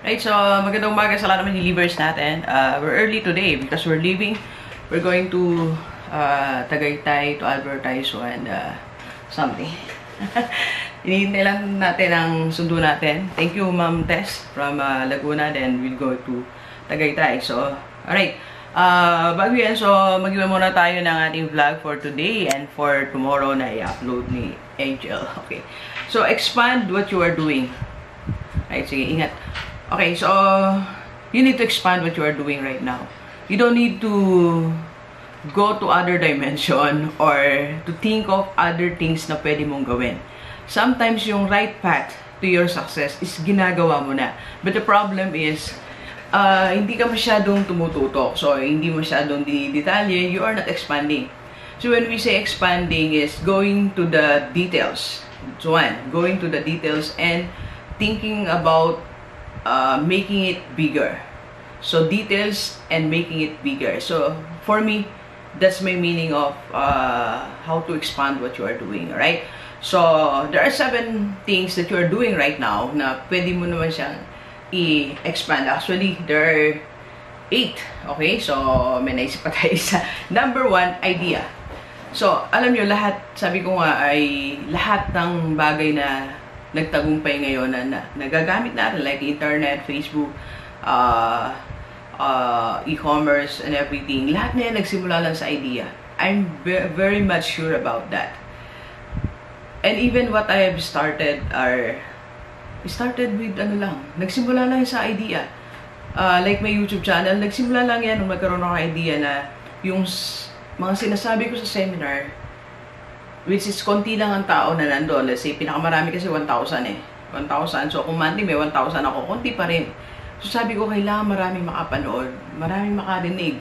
Right, so magandang umaga sa lahat ng delivers natin. We're early today because we're leaving. We're going to Tagaytay to advertise and something. Hinihintay lang natin ang sundo natin. Thank you, Ma'am Tess from Laguna. Then we'll go to Tagaytay. So, alright. Bago yan, so mag-iwan muna tayo ng ating vlog for today and for tomorrow na i-upload ni Angel. Okay. So, expand what you are doing. Right, sige, ingat. Okay, so you need to expand what you are doing right now. You don't need to go to other dimension or to think of other things na pwede mong gawin. Sometimes yung right path to your success is ginagawa mo na. But the problem is, hindi ka masyadong tumututok. So, hindi masyadong didetalye. You are not expanding. So, when we say expanding is going to the details. So, going to the details and thinking about making it bigger. So details and making it bigger. So for me, that's my meaning of how to expand what you are doing, right? So there are 7 things that you are doing right now na pwede mo naman siyang i-expand. Actually, there are 8. Okay, so may naisip pa tayo isa. Number 1, idea. So alam nyo, lahat, sabi ko nga, ay lahat ng bagay na nagtagumpay ngayon na nagagamit natin, like internet, Facebook, e-commerce, and everything. Lahat na yan nagsimula lang sa idea. I'm very much sure about that. And even what I have started with ano lang, nagsimula lang sa idea. Like my YouTube channel, nagsimula lang yan nung magkaroon ako ng idea na yung mga sinasabi ko sa seminar, which is konti lang ang tao na nandoon. Let's say, pinakamarami kasi 1,000 eh. 1,000. So, kung monthly may 1,000 ako, konti pa rin. So, sabi ko, kailangan maraming makapanood, maraming makarinig.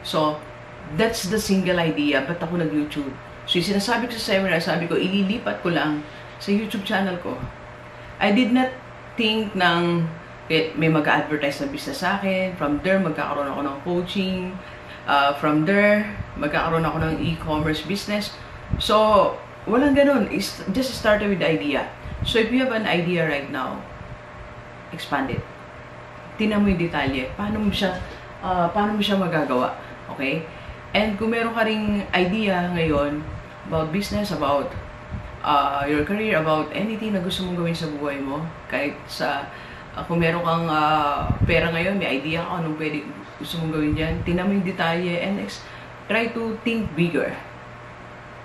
So, that's the single idea. Ba't ako nag-YouTube? So, yung sinasabi ko sa seminar, sabi ko, ililipat ko lang sa YouTube channel ko. I did not think ng may mag-advertise na business sa akin. From there, magkakaroon ako ng coaching. From there, magkakaroon ako ng e-commerce business. So, walang ganun. It's just started with the idea. So, if you have an idea right now, expand it. Tingnan mo yung detalye. Paano mo siya magagawa? Okay? And kung meron ka ring idea ngayon about business, about your career, about anything na gusto mong gawin sa buhay mo, kahit sa, kung meron kang pera ngayon, may idea ka anong pwede gusto mong gawin dyan, tingnan mo yung detalye and try to think bigger.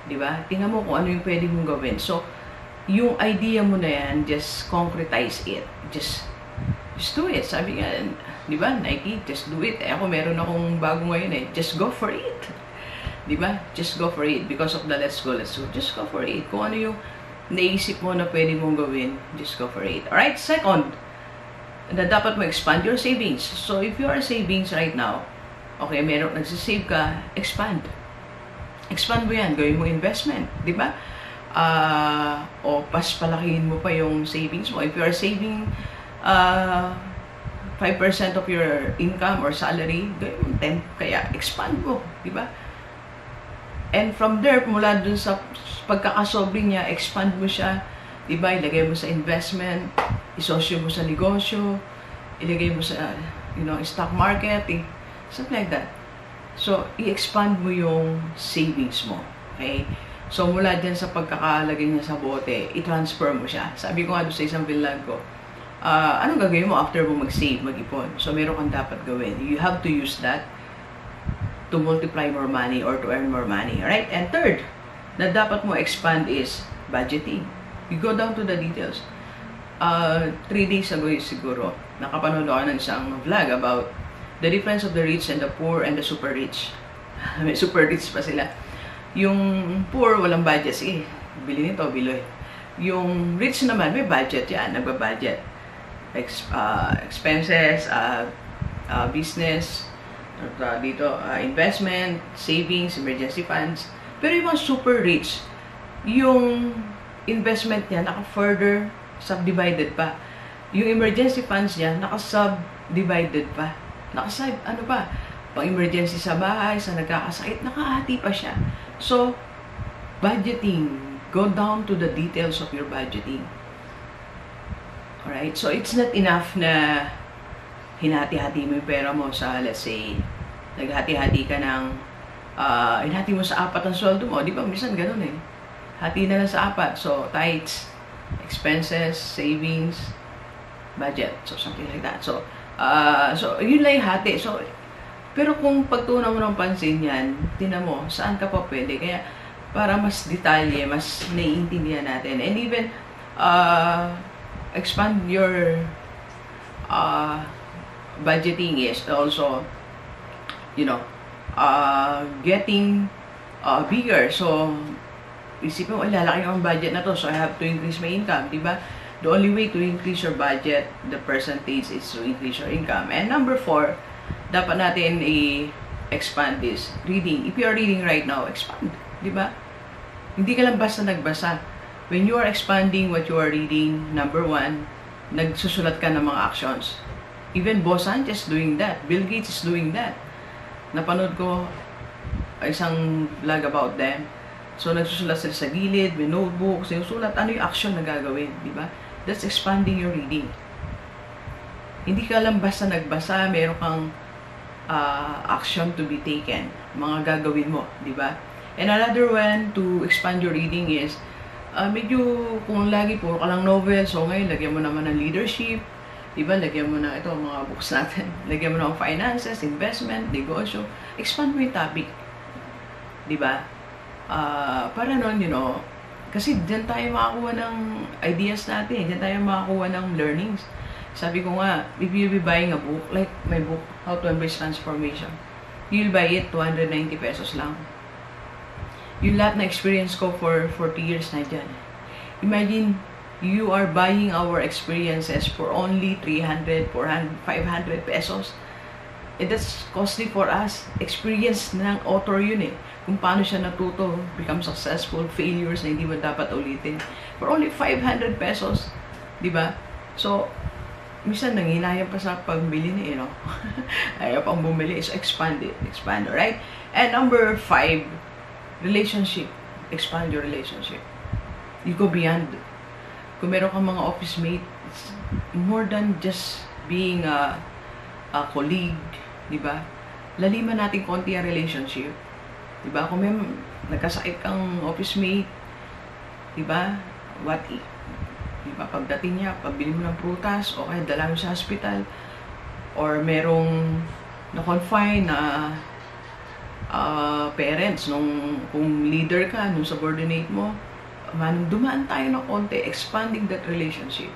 Diba? Tingnan mo kung ano yung pwede mong gawin. So, yung idea mo na yan, just concretize it. Just do it. Sabi nga, diba? Nike, just do it. Ako, meron akong bago ngayon eh. Just go for it. Diba? Just go for it. Because of the let's go. Just go for it. Kung ano yung naisip mo na pwede mong gawin, just go for it. Alright? Second, na dapat mo expand your savings. So, if you are savings right now, okay, meron, nagsisave ka, expand. Expand mo yan, gawin mo investment, di ba? O palakihin mo pa yung savings mo. If you are saving 5% of your income or salary, gawin mo 10, kaya expand mo, di ba? And from there, mula dun sa pagkakasobre niya, expand mo siya, di ba? Ilagay mo sa investment, isosyo mo sa negosyo, ilagay mo sa, stock market, something like that. So, i-expand mo yung savings mo. Okay? So, mula dyan sa pagkakalagay niya sa bote, i-transfer mo siya. Sabi ko nga doon sa isang vlog ko, anong gagawin mo after mo mag-save, mag-ipon? So, meron kang dapat gawin. You have to use that to multiply more money or to earn more money. Alright? And third, na dapat mo expand is budgeting. You go down to the details. 3 days ago siguro, nakapanood ako ng isang vlog about the difference of the rich and the poor and the super rich. May super rich pa sila. Yung poor, walang budget. Sige, bili nito, biloy. Yung rich naman, may budget yan. Nagbabudget. Expenses, business, dito, investment, savings, emergency funds. Pero yung mga super rich, yung investment niya, naka-further subdivided pa. Yung emergency funds niya, naka-subdivided pa. Nakasave, pang emergency sa bahay, sa nagkakasakit, nakahati pa siya. So, budgeting. Go down to the details of your budgeting. Alright? So, it's not enough na hinati-hati mo yung pera mo sa, let's say, naghati-hati ka ng, hinati mo sa 4 ang sweldo mo. Di ba? Minsan ganun eh. Hati na lang sa 4. So, tithes, expenses, savings, budget. So, something like that. So, yun lang yung hati. So, pero kung pagtunan mo ng pansin yan, tinan mo, saan ka pa pwede. Kaya, para mas detalye, mas naiintindihan natin. And even, expand your budgeting is also, you know, getting bigger. So, isipin mo, lalaki ang budget na to, so I have to increase my income, diba? The only way to increase your budget, the percentage, is to increase your income. And number 4, dapat natin i-expand this reading. If you are reading right now, expand, diba? Hindi ka lang basta nagbasa. When you are expanding what you are reading, number 1, nagsusulat ka ng mga actions. Even Boss Sanchez doing that. Bill Gates is doing that. Napanood ko isang vlog about them. So, nagsusulat sila sa gilid, may notebook, sinusulat, ano yung action na gagawin, di ba? That's expanding your reading. Hindi ka lang basta nagbasa, meron kang action to be taken. Mga gagawin mo, di ba? And another one to expand your reading is, medyo kung lagi puro ka lang novel, so ngayon, lagyan mo naman ng leadership, diba? Lagyan mo na ito, mga books natin. Lagyan mo na ng finances, investment, negosyo. Expand mo yung topic. Diba? Para nun, you know, kasi dyan tayo makakuha ng ideas natin. Dyan tayo makakuha ng learnings. Sabi ko nga, if you'll be buying a book, like my book, How to Embrace Transformation, you'll buy it, 290 pesos lang. Yung lahat na experience ko for 40 years na dyan. Imagine, you are buying our experiences for only 300, 400, 500 pesos. And that's costly for us. Experience ng author yun eh. Kung paano siya natuto, become successful, failures na hindi mo dapat ulitin. For only 500 pesos. Diba? So, minsan nanginayang pa sa pagbili na eh, no? Ayaw pang bumili. So, expand it. Expand, right? And number 5, relationship. Expand your relationship. You go beyond. Kung meron kang mga office mate, more than just being a colleague, di ba? Laliman natin konti ang relationship. Di ba? Kung may nagkasakit kang office mate, di ba? What if? Di ba? Pagdating niya, pagbili mo ng prutas, o kaya dala mo sa hospital, or merong na-confine na parents, kung leader ka, nung subordinate mo, dumaan tayo ng konti, expanding that relationship.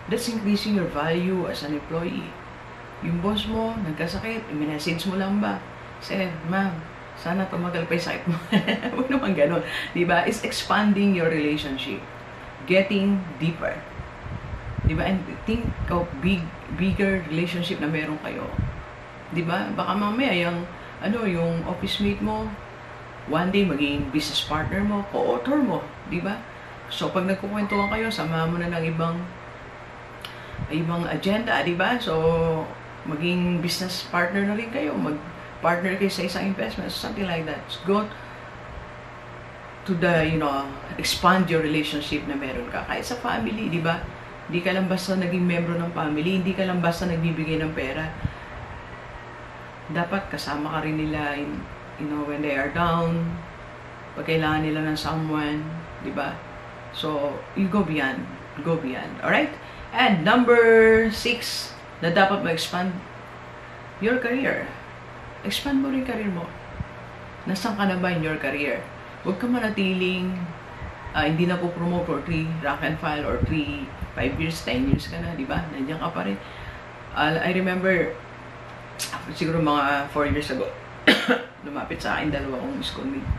That's increasing your value as an employee. Yung boss mo, nagkasakit, minessage mo lang ba? Say, ma'am, sana tumagal pa yung sakit mo. Huwag naman ganun. Diba? It's expanding your relationship. Getting deeper. Diba? And think of bigger relationship na meron kayo. Diba? Baka mamaya yung office mate mo, one day maging business partner mo, co-author mo, di ba? So pag nagkukwentuhan kayo, sama mo na ng ibang agenda, di ba? So maging business partner na rin kayo, mag-partner kayo sa isang investment, something like that. So, go to the, you know, expand your relationship na meron ka. Kahit sa family, di ba? Hindi ka lang basta naging membro ng family, hindi ka lang basta nagbibigay ng pera. Dapat kasama ka rin nila you know, when they are down, pag kailangan nila ng someone, di ba? So, you go beyond. Go beyond. Alright? And number 6, na dapat ma-expand your career. Expand mo rin career mo. Nasaan ka na ba in your career? Huwag ka manatiling hindi na po promote for 3 rank and file or 5 years, 10 years ka na, di ba? Nandiyan ka pa rin. I remember, siguro mga 4 years ago, lumapit sa akin 2 schoolmate.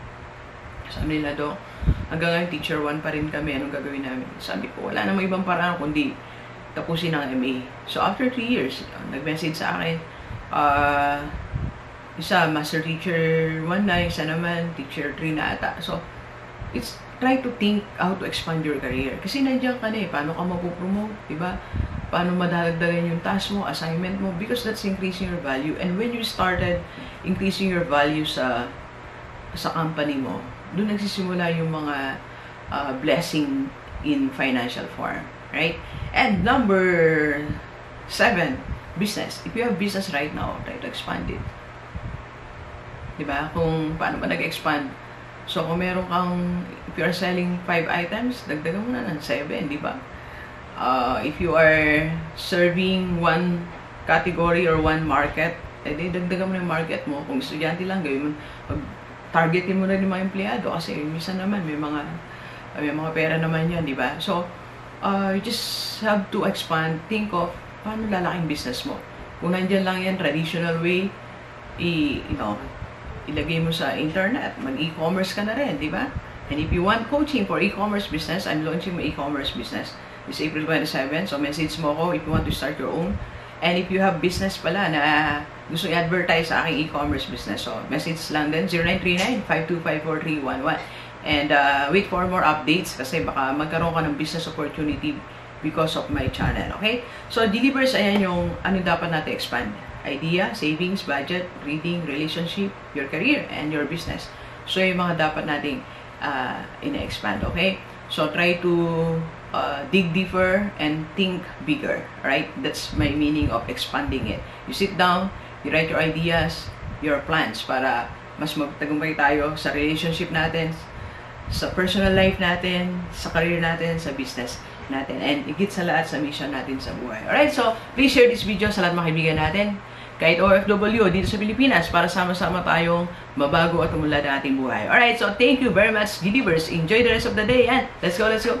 Sabi nila, Dok, hanggang ngayon teacher 1 pa rin kami, anong gagawin namin? Sabi ko, wala namang ibang paraan kundi tapusin ang MA. So after 3 years, nag-message sa akin, isa master teacher 1 na, isa naman teacher 3 na ata. So it's try to think how to expand your career. Kasi nandiyan ka na eh, paano ka mapupromote, diba? Paano madadagdagan yung task mo, assignment mo, because that's increasing your value. And when you started increasing your value sa company mo, doon nagsisimula yung mga blessing in financial form, right? And number 7, business. If you have business right now, try to expand it. Diba? Kung paano ba nag-expand. So, kung meron kang, if you are selling 5 items, dagdagan mo na ng 7, diba? If you are serving one category or one market, edi dagdagan mo na yung market mo. Kung estudyante lang, gawin mo, targetin mo na yung mga empleyado kasi minsan naman may mga pera naman yan, di ba? So, you just have to expand. Think of paano lalaking business mo. Kung nandyan lang yan, traditional way, ilagay mo sa internet, mag-e-commerce ka na rin, di ba? And if you want coaching for e-commerce business, I'm launching my e-commerce business this April 27. So, message mo ako if you want to start your own. And if you have business pala na gusto i-advertise sa aking e-commerce business, so message lang din 0939-5254311. And wait for more updates kasi baka magkaroon ka ng business opportunity because of my channel, okay? So, delivers, ayan yung ano dapat natin expand. Idea, savings, budget, reading, relationship, your career, and your business. So, yung mga dapat nating ina-expand, okay? So, try to dig deeper and think bigger, right? That's my meaning of expanding it. You sit down, you write your ideas, your plans para mas magtagumpay tayo sa relationship natin, sa personal life natin, sa career natin, sa business natin, and higit sa lahat sa mission natin sa buhay. Alright, so please share this video sa lahat mga kaibigan natin, kahit OFW dito sa Pilipinas, para sama-sama tayong mabago at umunlad ang ating buhay. Alright, so thank you very much, Delivers. Enjoy the rest of the day and let's go, let's go!